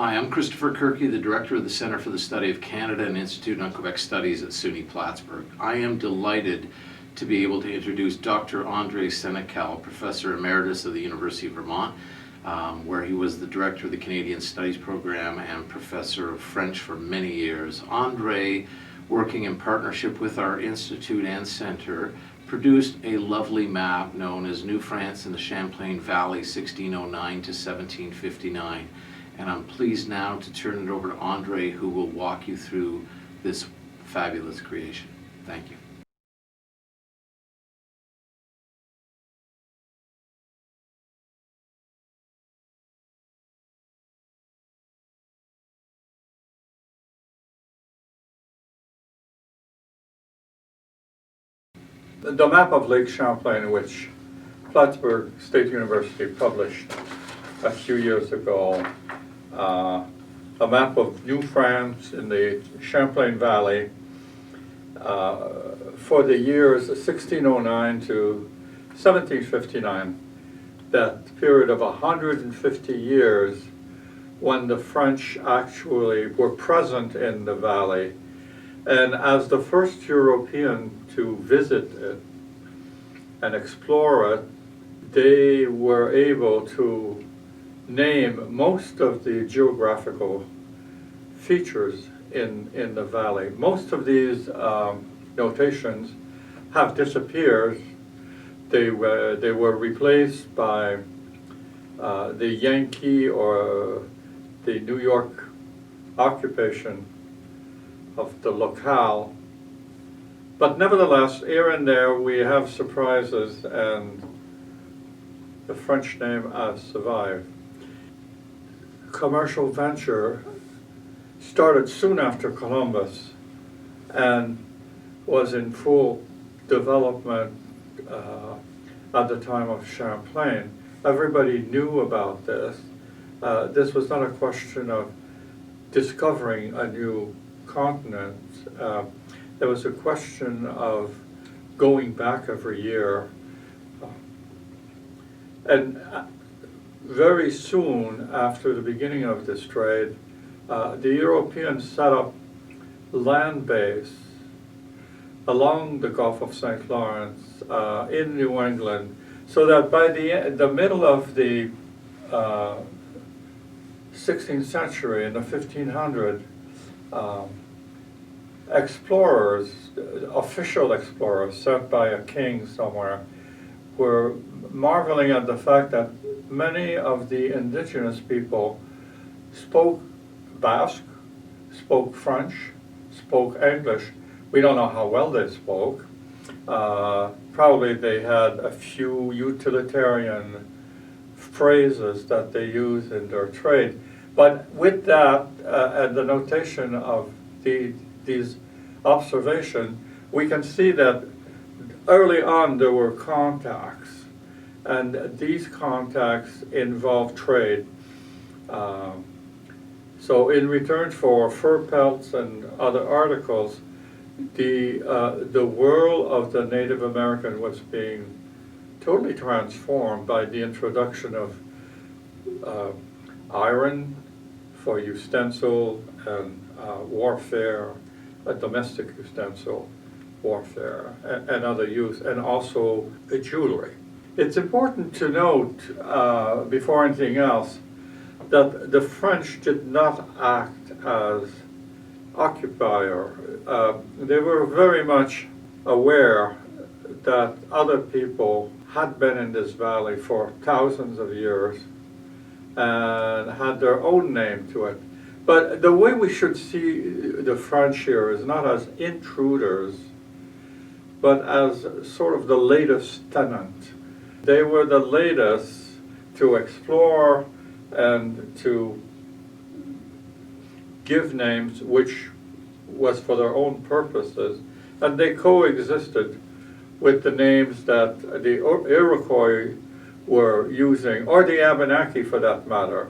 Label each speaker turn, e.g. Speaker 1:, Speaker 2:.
Speaker 1: Hi, I'm Christopher Kirky, the Director of the Center for the Study of Canada and Institute on Quebec Studies at SUNY Plattsburgh. I am delighted to be able to introduce Dr. Andre Senecal, Professor Emeritus of the University of Vermont, where he was the Director of the Canadian Studies Program and Professor of French for many years. Andre, working in partnership with our Institute and Center, produced a lovely map known as New France in the Champlain Valley, 1609 to 1759. And I'm pleased now to turn it over to Andre, who will walk you through this fabulous creation. Thank you.
Speaker 2: The map of Lake Champlain, which Plattsburgh State University published a few years ago, a map of New France in the Champlain Valley for the years 1609 to 1759, that period of 150 years when the French actually were present in the valley. And as the first European to visit it and explore it, they were able to name most of the geographical features in the valley. Most of these notations have disappeared. They were replaced by the Yankee or the New York occupation of the locale. But nevertheless, here and there we have surprises, and the French name has survived. Commercial venture started soon after Columbus and was in full development at the time of Champlain. Everybody knew about this. This was not a question of discovering a new continent. There was a question of going back every year. And very soon after the beginning of this trade, the Europeans set up land base along the Gulf of St. Lawrence in New England, so that by the middle of the 16th century, in the 1500s, explorers, official explorers sent by a king somewhere, were marveling at the fact that many of the indigenous people spoke Basque, spoke French, spoke English. We don't know how well they spoke. Probably they had a few utilitarian phrases that they used in their trade. But with that and the notation of these observations, we can see that early on there were contacts, and these contacts involved trade. So in return for fur pelts and other articles, the world of the Native American was being totally transformed by the introduction of iron for utensil and warfare, domestic utensil warfare, and other use, and also jewelry. It's important to note, before anything else, that the French did not act as occupier. They were very much aware that other people had been in this valley for thousands of years and had their own name to it. But the way we should see the French here is not as intruders, but as sort of the latest tenant. They were the latest to explore and to give names, which was for their own purposes, and they coexisted with the names that the Iroquois were using, or the Abenaki for that matter.